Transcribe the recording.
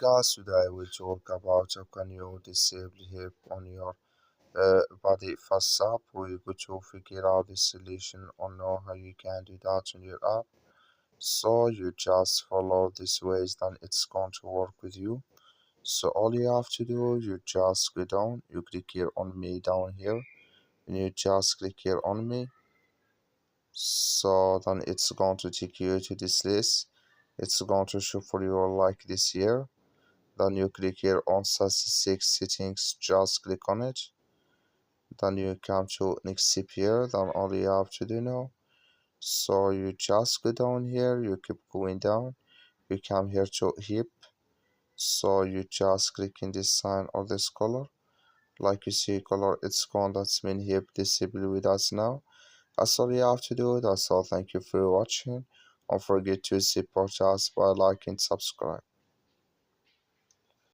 Guys, today we talk about how can you disable hip on your BodyFast app. We go to figure out the solution or know how you can do that on your app. So you just follow these ways, then it's going to work with you. So all you have to do, you just go down, you click here on me down here, and you just click here on me. So then it's going to take you to this list. It's going to show for you like this here. Then you click here on statistics settings, just click on it. Then you come to next step here, then all you have to do now. So you just go down here, you keep going down, you come here to hip. So you just click in this sign or this color. Like you see color, it's gone, that's mean hip disabled with us now. That's all you have to do. That's all. Thank you for watching. Don't forget to support us by liking and subscribe.